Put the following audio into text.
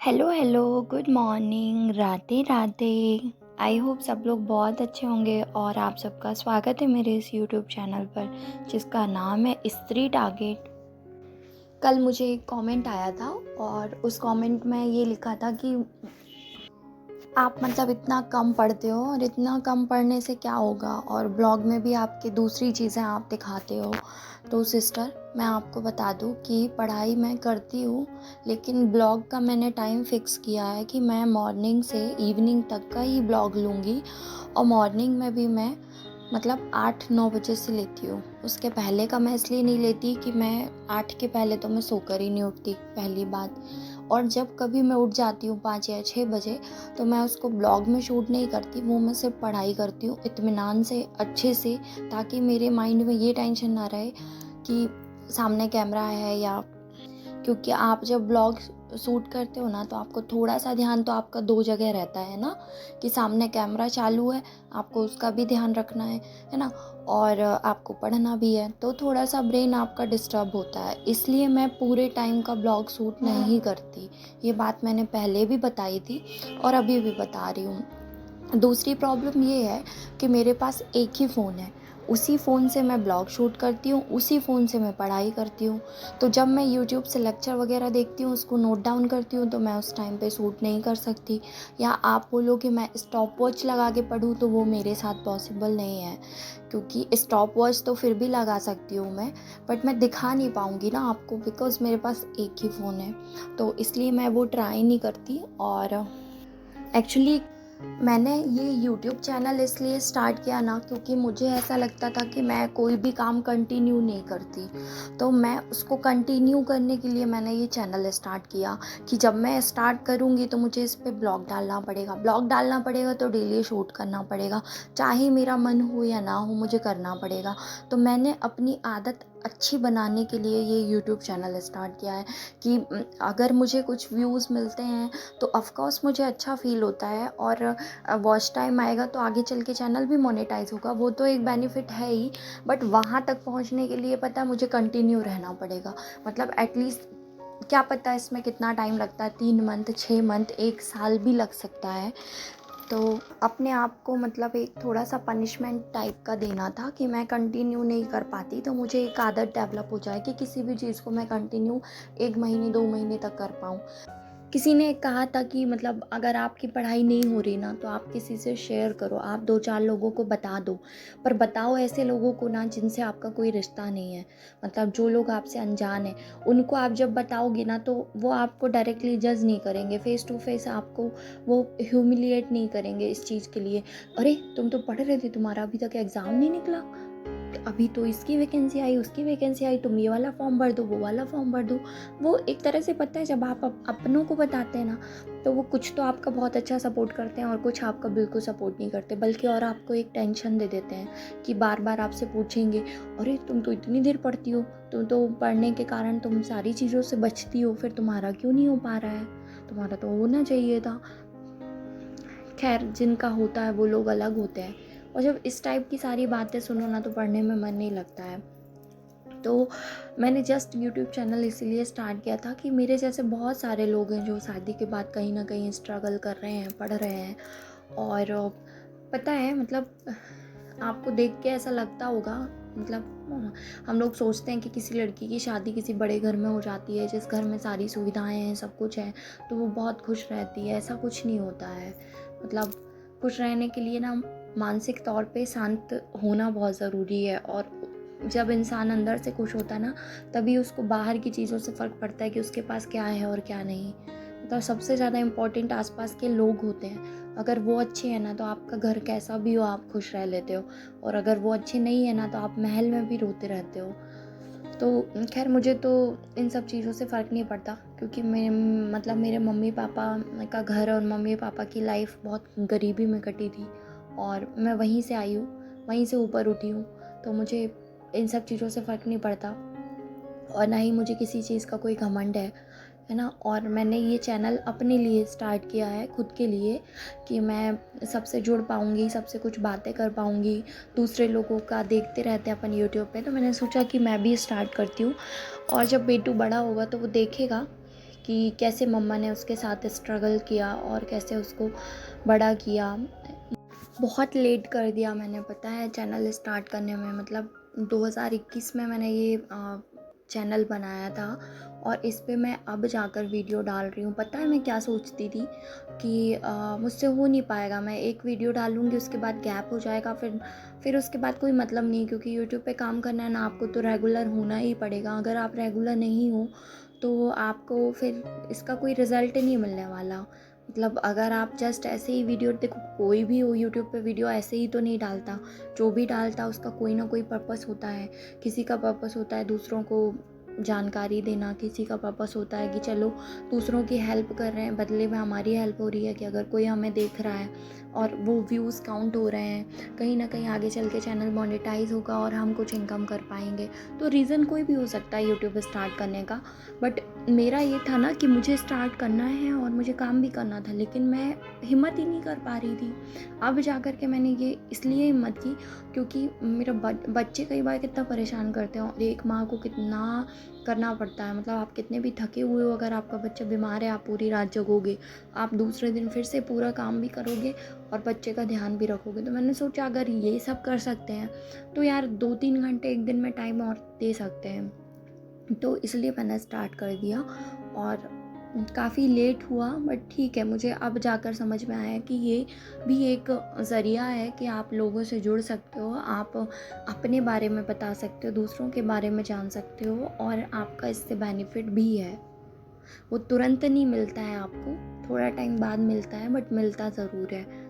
Hello hello, good morning, Radhe Radhe. I hope सब लोग बहुत अच्छे होंगे और आप सबका स्वागत है मेरे इस यूट्यूब चैनल पर जिसका नाम है स्त्री टारगेट। कल मुझे एक कमेंट आया था और उस कमेंट में ये लिखा था कि आप मतलब इतना कम पढ़ते हो और इतना कम पढ़ने से क्या होगा, और ब्लॉग में भी आपकी दूसरी चीज़ें आप दिखाते हो। तो सिस्टर, मैं आपको बता दूं कि पढ़ाई मैं करती हूँ, लेकिन ब्लॉग का मैंने टाइम फ़िक्स किया है कि मैं मॉर्निंग से इवनिंग तक का ही ब्लॉग लूँगी। और मॉर्निंग में भी मैं मतलब 8-9 बजे से लेती हूँ। उसके पहले का मैं इसलिए नहीं लेती कि मैं 8 के पहले तो मैं सोकर ही नहीं उठती, पहली बात। और जब कभी मैं उठ जाती हूँ 5 या 6 बजे, तो मैं उसको ब्लॉग में शूट नहीं करती, वो मैं सिर्फ पढ़ाई करती हूँ इत्मीनान से, अच्छे से, ताकि मेरे माइंड में ये टेंशन ना रहे कि सामने कैमरा है। या क्योंकि आप जब ब्लॉग शूट करते हो ना, तो आपको थोड़ा सा ध्यान तो आपका दो जगह रहता है ना, कि सामने कैमरा चालू है, आपको उसका भी ध्यान रखना है ना, और आपको पढ़ना भी है, तो थोड़ा सा ब्रेन आपका डिस्टर्ब होता है। इसलिए मैं पूरे टाइम का ब्लॉग शूट नहीं करती। ये बात मैंने पहले भी बताई थी और अभी भी बता रही हूँ। दूसरी प्रॉब्लम ये है कि मेरे पास एक ही फ़ोन है, उसी फ़ोन से मैं ब्लॉग शूट करती हूँ, उसी फ़ोन से मैं पढ़ाई करती हूँ। तो जब मैं यूट्यूब से लेक्चर वगैरह देखती हूँ, उसको नोट डाउन करती हूँ, तो मैं उस टाइम पे शूट नहीं कर सकती। या आप बोलो कि मैं स्टॉप वॉच लगा के पढूँ, तो वो मेरे साथ पॉसिबल नहीं है, क्योंकि स्टॉप वॉच तो फिर भी लगा सकती हूँ मैं, बट मैं दिखा नहीं पाऊँगी ना आपको, बिकॉज़ मेरे पास एक ही फ़ोन है। तो इसलिए मैं वो ट्राई नहीं करती। और एक्चुअली मैंने ये यूट्यूब चैनल इसलिए स्टार्ट किया ना, क्योंकि मुझे ऐसा लगता था कि मैं कोई भी काम कंटिन्यू नहीं करती, तो मैं उसको कंटिन्यू करने के लिए मैंने ये चैनल स्टार्ट किया कि जब मैं स्टार्ट करूँगी तो मुझे इस पे ब्लॉग डालना पड़ेगा, तो डेली शूट करना पड़ेगा, चाहे मेरा मन हो या ना हो, मुझे करना पड़ेगा। तो मैंने अपनी आदत अच्छी बनाने के लिए ये यूट्यूब चैनल स्टार्ट किया है कि अगर मुझे कुछ व्यूज़ मिलते हैं तो ऑफ़ कोर्स मुझे अच्छा फ़ील होता है, और वॉच टाइम आएगा तो आगे चल के चैनल भी मोनेटाइज़ होगा, वो तो एक बेनिफिट है ही। बट वहाँ तक पहुँचने के लिए पता है मुझे कंटिन्यू रहना पड़ेगा, मतलब एटलीस्ट क्या पता इसमें कितना टाइम लगता है, 3 मंथ, 6 मंथ, 1 साल भी लग सकता है। तो अपने आप को मतलब एक थोड़ा सा पनिशमेंट टाइप का देना था कि मैं कंटिन्यू नहीं कर पाती, तो मुझे एक आदत डेवलप हो जाए कि किसी भी चीज़ को मैं कंटिन्यू 1 महीने 2 महीने तक कर पाऊँ। किसी ने कहा था कि मतलब अगर आपकी पढ़ाई नहीं हो रही ना, तो आप किसी से शेयर करो, आप 2-4 लोगों को बता दो, पर बताओ ऐसे लोगों को ना जिनसे आपका कोई रिश्ता नहीं है। मतलब जो लोग आपसे अनजान हैं, उनको आप जब बताओगे ना, तो वो आपको डायरेक्टली जज नहीं करेंगे, फेस टू फेस आपको वो ह्यूमिलिएट नहीं करेंगे इस चीज़ के लिए, अरे तुम तो पढ़ रहे थे, तुम्हारा अभी तक एग्ज़ाम नहीं निकला, अभी तो इसकी वैकेंसी आई, उसकी वैकेंसी आई, तुम ये वाला फॉर्म भर दो, वो वाला फॉर्म भर दो। वो एक तरह से पता है, जब आप अपनों को बताते हैं ना, तो वो कुछ तो आपका बहुत अच्छा सपोर्ट करते हैं और कुछ आपका बिल्कुल सपोर्ट नहीं करते, बल्कि और आपको एक टेंशन दे देते हैं कि बार बार आपसे पूछेंगे, अरे तुम तो इतनी देर पढ़ती हो, तुम तो पढ़ने के कारण तुम सारी चीज़ों से बचती हो, फिर तुम्हारा क्यों नहीं हो पा रहा है, तुम्हारा तो होना चाहिए था। खैर, जिनका होता है वो लोग अलग होते हैं, और जब इस टाइप की सारी बातें सुनो ना, तो पढ़ने में मन नहीं लगता है। तो मैंने जस्ट यूट्यूब चैनल इसीलिए स्टार्ट किया था कि मेरे जैसे बहुत सारे लोग हैं जो शादी के बाद कहीं ना कहीं स्ट्रगल कर रहे हैं, पढ़ रहे हैं। और पता है मतलब आपको देख के ऐसा लगता होगा, मतलब हम लोग सोचते हैं कि किसी लड़की की शादी किसी बड़े घर में हो जाती है, जिस घर में सारी सुविधाएं हैं, सब कुछ है, तो वो बहुत खुश रहती है। ऐसा कुछ नहीं होता है। मतलब खुश रहने के लिए ना मानसिक तौर पे शांत होना बहुत ज़रूरी है, और जब इंसान अंदर से खुश होता है ना, तभी उसको बाहर की चीज़ों से फ़र्क पड़ता है कि उसके पास क्या है और क्या नहीं। मतलब सबसे ज़्यादा इम्पोर्टेंट आसपास के लोग होते हैं। अगर वो अच्छे हैं ना, तो आपका घर कैसा भी हो आप खुश रह लेते हो, और अगर वो अच्छे नहीं है ना, तो आप महल में भी रोते रहते हो। तो खैर, मुझे तो इन सब चीज़ों से फ़र्क नहीं पड़ता, क्योंकि मतलब मेरे मम्मी पापा का घर और मम्मी पापा की लाइफ बहुत गरीबी में कटी थी, और मैं वहीं से आई हूँ, वहीं से ऊपर उठी हूँ। तो मुझे इन सब चीज़ों से फ़र्क नहीं पड़ता, और ना ही मुझे किसी चीज़ का कोई घमंड है ना। और मैंने ये चैनल अपने लिए स्टार्ट किया है, खुद के लिए, कि मैं सबसे जुड़ पाऊँगी, सबसे कुछ बातें कर पाऊँगी। दूसरे लोगों का देखते रहते हैं अपन यूट्यूब पे, तो मैंने सोचा कि मैं भी स्टार्ट करती हूँ, और जब बेटू बड़ा होगा तो वो देखेगा कि कैसे मम्मा ने उसके साथ स्ट्रगल किया और कैसे उसको बड़ा किया। बहुत लेट कर दिया मैंने, पता है, चैनल स्टार्ट करने में। मतलब 2021 में मैंने ये चैनल बनाया था और इस पे मैं अब जाकर वीडियो डाल रही हूँ। पता है मैं क्या सोचती थी कि मुझसे हो नहीं पाएगा, मैं एक वीडियो डालूँगी उसके बाद गैप हो जाएगा, फिर उसके बाद कोई मतलब नहीं, क्योंकि यूट्यूब पे काम करना है ना, आपको तो रेगुलर होना ही पड़ेगा। अगर आप रेगुलर नहीं हो तो आपको फिर इसका कोई रिज़ल्ट नहीं मिलने वाला। मतलब अगर आप जस्ट ऐसे ही वीडियो देखो, कोई भी हो यूट्यूब पे वीडियो ऐसे ही तो नहीं डालता, जो भी डालता उसका कोई ना कोई पर्पस होता है। किसी का पर्पस होता है दूसरों को जानकारी देना, किसी का पर्पस होता है कि चलो दूसरों की हेल्प कर रहे हैं, बदले में हमारी हेल्प हो रही है कि अगर कोई हमें देख रहा है और वो व्यूज़ काउंट हो रहे हैं, कहीं ना कहीं आगे चल के चैनल मोनेटाइज होगा और हम कुछ इनकम कर पाएंगे। तो रीज़न कोई भी हो सकता है यूट्यूब स्टार्ट करने का, बट मेरा ये था ना कि मुझे स्टार्ट करना है और मुझे काम भी करना था, लेकिन मैं हिम्मत ही नहीं कर पा रही थी। अब जा कर के मैंने ये इसलिए हिम्मत की क्योंकि मेरा बच्चे कई बार कितना परेशान करते हैं और एक माँ को कितना करना पड़ता है। मतलब आप कितने भी थके हुए हो, अगर आपका बच्चा बीमार है आप पूरी रात जगोगे, आप दूसरे दिन फिर से पूरा काम भी करोगे और बच्चे का ध्यान भी रखोगे। तो मैंने सोचा अगर ये सब कर सकते हैं तो यार 2-3 घंटे एक दिन में टाइम और दे सकते हैं। तो इसलिए मैंने स्टार्ट कर दिया और काफ़ी लेट हुआ, बट ठीक है, मुझे अब जाकर समझ में आया कि ये भी एक ज़रिया है कि आप लोगों से जुड़ सकते हो, आप अपने बारे में बता सकते हो, दूसरों के बारे में जान सकते हो और आपका इससे बेनिफिट भी है। वो तुरंत नहीं मिलता है आपको, थोड़ा टाइम बाद मिलता है, बट मिलता ज़रूर है।